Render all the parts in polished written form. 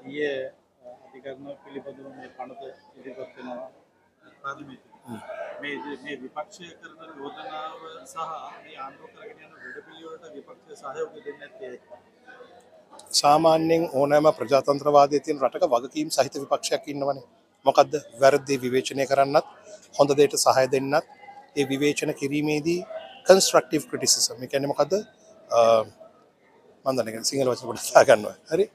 ඊයේ අධිකරණ පිළිබඳව මේ පනත ඉදිරිපත් වෙනවා පාර්ලිමේන්තුවේ. මේ විපක්ෂය කරන යෝජනාව සහ මේ ආණ්ඩුව කරගෙන යන වැඩපිළිවෙලට විපක්ෂය සහයෝගය දෙන්නේ නැත්තේ ඇයි? සාමාන්‍යයෙන් ඕනෑම ප්‍රජාතන්ත්‍රවාදයේ තියෙන රටක වගකීම් සහිත විපක්ෂයක් ඉන්නවනේ. මොකද්ද? වැරදි විවේචනය කරන්නත් හොඳ දෙයට සහාය දෙන්නත් ඒ විවේචන කිරීමේදී කන්ස්ට්‍රක්ටිව් ක්‍රිටිසිසම්. ඒ කියන්නේ මොකද්ද? මම දන්නේ සිංහල වචන පොඩ්ඩක් තා ගන්නවා. හරි?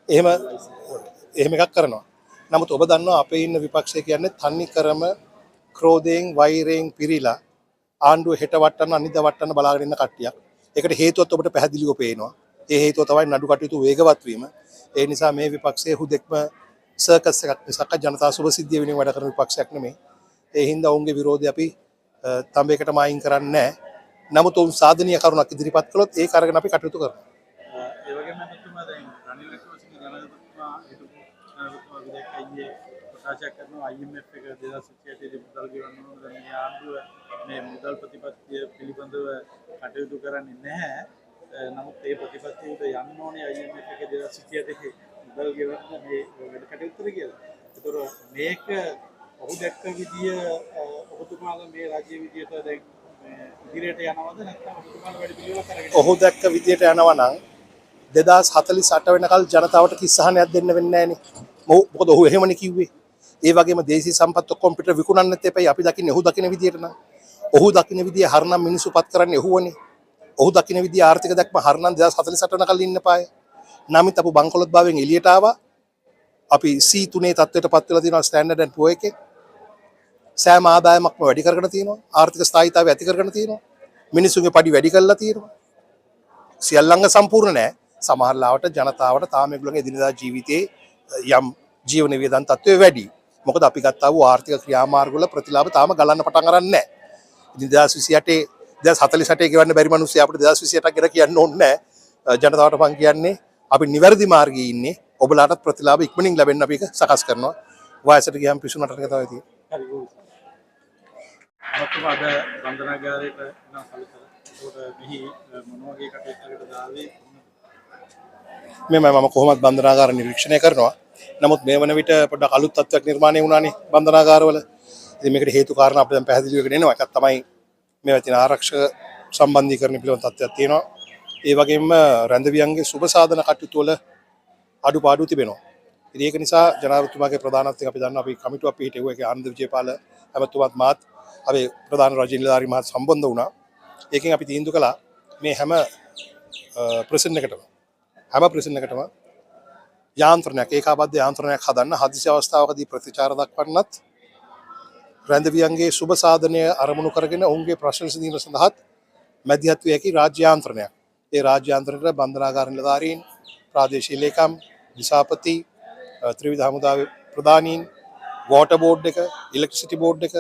එහෙම එකක් කරනවා. නමුත් ඔබ දන්නවා අපේ ඉන්න විපක්ෂය කියන්නේ තනි කරම ක්‍රෝධයෙන් වෛරයෙන් පිරීලා ආණ්ඩුව හෙට වට්ටන්න අනිද්දා වට්ටන්න බලාගෙන ඉන්න කට්ටියක්. ඒකට හේතුවත් ඔබට පැහැදිලිව පේනවා. ඒ හේතුව තමයි නඩු කටයුතු වේගවත් වීම. ඒ නිසා මේ විපක්ෂයේ හුදෙක්ම සර්කස් එකක් මිසක් ජනතා සුභසිද්ධිය වෙනුවෙන් වැඩ කරන විපක්ෂයක් නෙමෙයි. ඒ හින්දා ඔවුන්ගේ විරෝධය අපි තඹයකටම අයින් කරන්නේ නැහැ. නමුත් ඔවුන් සාධනීය කරුණක් ඉදිරිපත් කළොත් ඒක අරගෙන අපි කටයුතු කරනවා. ඒ වගේම මම දැන් රනිල් වික්‍රමසිංහ ජනාධිපතිතුමා හිටපු ජනාධිපතිතුමා විදේක අයියේ ප්‍රකාශයක් කරනවා IMF එක 2027 දී මුදල් ගෙවන්න ඕන දැන් මේ ආණ්ඩුව මේ මුදල් ප්‍රතිපත්තිය පිළිබඳව කටයුතු කරන්නේ නැහැ. නමුත් ඒ ප්‍රතිපත්තිය උඩ යන්න ඕනේ IMF එක 2027 මුදල් ගෙවන්න මේ වැඩ කටයුතු කියලා. ඒතර මේක ඔහු දැක්ක විදිය ඔබතුමාලා මේ රාජ්‍ය විදියට දැන් ඉදිරියට යනවද නැත්නම් ඔබතුමාලා වැඩ පිළිවෙලක් කරගෙන ඔහු දැක්ක විදියට යනවා නම් 2048 වෙනකල් ජනතාවට කිස්සහනයක් දෙන්න වෙන්නේ නැහනේ. මොකද ඔහු එහෙමනේ කිව්වේ. ඒ වගේම දේශීය සම්පත් ඔක්කොම පිට විකුණන්නත් එපයි. අපි දකින්නේ ඔහු දකින විදියට නම්. ඔහු දකින විදිය හරනම් මිනිස්සු පත් කරන්නේ ඔහුවනේ. ඔහු දකින විදිය ආර්ථික දැක්ම හරනම් 2048 වෙනකල් ඉන්න පාය. නමුත් අපු බංකොලොත් භාවයෙන් එළියට ආවා. අපි C3 තත්ත්වයට පත් වෙලා තියෙනවා ස්ටෑන්ඩඩ් ඇන්ඩ් පුවර් එකේ. සෑම ආදායමක්ම වැඩි කරගෙන තියෙනවා. ආර්ථික ස්ථායීතාවය ඇති කරගෙන තියෙනවා. මිනිස්සුන්ගේ පඩි වැඩි කරලා තියෙනවා. සියල්ලංග සම්පූර්ණ නැහැ. සමහර ලාවට ජනතාවට තාම ඒගොල්ලන්ගේ එදිනදා ජීවිතේ යම් ජීවන වියදම් තත්ත්වය වැඩි. මොකද අපි ගත්තා වූ ආර්ථික ක්‍රියාමාර්ග වල ප්‍රතිලාභ තාම ගලන්න පටන් අරන් නැහැ. ඉතින් 2028 2048 ගෙවන්න බැරි මිනිස්සු අපිට 2028ක් ගැන කියන්න ඕනේ නැහැ. ජනතාවට මං කියන්නේ අපි නිවැරදි මාර්ගයේ ඉන්නේ. ඔබලාටත් ප්‍රතිලාභ ඉක්මනින් ලැබෙන්න අපි ඒක සකස් කරනවා. වයසට ගියාම පිසුනට එක තමයි තියෙන්නේ. හරි ගොස්. අද බන්ධනාගාරයට නම් කලකලා ඒකට මෙහි මොන වගේ කටයුත්තකට දාවේ මම කොහොමද බන්ධනාගාර නිරීක්ෂණය කරනවා. නමුත් මේ වන විට පොඩ්ඩක් අලුත් තත්ත්වයක් නිර්මාණය වුණානේ බන්ධනාගාරවල. ඉතින් මේකට හේතු කාරණා අපිට දැන් පැහැදිලි වෙගෙන එනවා. එකක් තමයි මේවා තියෙන ආරක්ෂක සම්බන්ධීකරණ පිළිබඳ තත්ත්වයක් තියෙනවා. ඒ වගේම රැඳවියන්ගේ සුබ සාධන කටයුතු වල අඩුපාඩු තිබෙනවා. ඉතින් ඒක නිසා ජනාධිපතිතුමාගේ ප්‍රධානත්වයෙන් අපි දන්නවා අපි කමිටුවක් පිහිටුවා. ඒකේ ආනන්ද විජේපාල ඇමතුමාත් මාත් අපි ප්‍රධාන රාජ්‍ය නිලධාරී මහත් සම්බන්ධ වුණා. ඒකෙන් අපි තීන්දුව කළා මේ හැම ප්‍රශ්න එකටම යාන්ත්‍රණයක් ඒකාබද්ධ යාන්ත්‍රණයක් හදන්න හදිසි අවස්ථාවකදී ප්‍රතිචාර දක්වන්නත් රැඳවියන්ගේ සුබ සාධනය අරමුණු කරගෙන ඔවුන්ගේ ප්‍රශ්න විසඳීම සඳහාත් මැදිහත් විය හැකි රාජ්‍ය යාන්ත්‍රණයක්. ඒ රාජ්‍ය යාන්ත්‍රණයට බන්ධනාගාර නිලධාරීන්, ප්‍රාදේශීය ලේකම්, දිසාපති, ත්‍රිවිධ හමුදාවේ ප්‍රධානීන්, වෝටර් බෝඩ් එක, ඉලෙක්ට්‍රිසිටි බෝඩ් එක,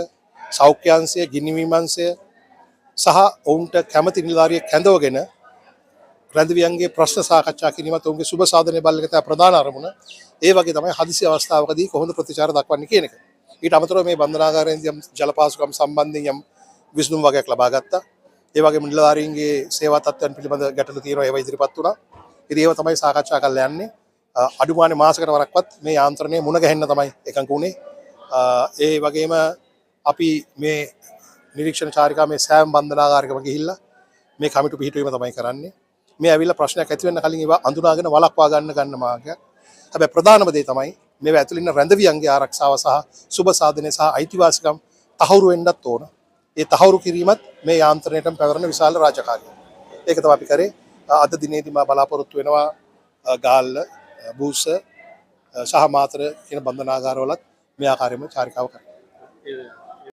සෞඛ්‍ය අංශය, ගිනි විමර්ශය සහ ඔවුන්ට කැමති නිලධාරියෙක් කැඳවගෙන රැඳවියන්ගේ ප්‍රශ්න සාකච්ඡා කිරීමත් ඔවුන්ගේ සුබ සාධනය බලන එක තමයි ප්‍රධාන අරමුණ. ඒ වගේ තමයි හදිසි අවස්ථාවකදී කොහොමද ප්‍රතිචාර දක්වන්නේ කියන එක. ඊට අමතරව මේ බන්ධනාගාරයේදී යම් ජලපාසුකම් සම්බන්ධයෙන් යම් විසඳුම් වගේක් ලබා ගත්තා. ඒ වගේම නිලධාරීන්ගේ සේවා තත්ත්වයන් පිළිබඳ ගැටලු තියෙනවා ඒවා ඉදිරිපත් වුණා. ඉතින් ඒව තමයි සාකච්ඡා කරලා යන්නේ. අඩුමානේ මාසයකට වරක්වත් මේ යාන්ත්‍රණය මුණ ගැහෙන්න තමයි එකඟ වුණේ. ඒ වගේම අපි මේ නිරීක්ෂණ චාරිකා මේ සෑම බන්ධනාගාරයකම ගිහිල්ලා මේ කමිටු පිහිටුවීම තමයි කරන්නේ. මේ ඇවිල්ලා ප්‍රශ්නයක් ඇති වෙන්න කලින් ඒවා අඳුනාගෙන වළක්වා ගන්න මාර්ගයක්. හැබැයි ප්‍රධානම දේ තමයි මේවා ඇතුළේ ඉන්න රැඳවියන්ගේ ආරක්ෂාව සහ සුබ සාධනය සහ අයිතිවාසිකම් තහවුරු වෙන්නත් ඕන. ඒ තහවුරු කිරීමත් මේ යාන්ත්‍රණයටම පැවරෙන විශාල රාජකාරියක්. ඒක තමයි අපි කරේ. අද දිනේදී මා බලාපොරොත්තු වෙනවා ගාල්ල, බූස්ස සහ මාතර කියන බන්ධනාගාරවලත් මේ ආකාරයෙන්ම චාරිකාව කරන්න.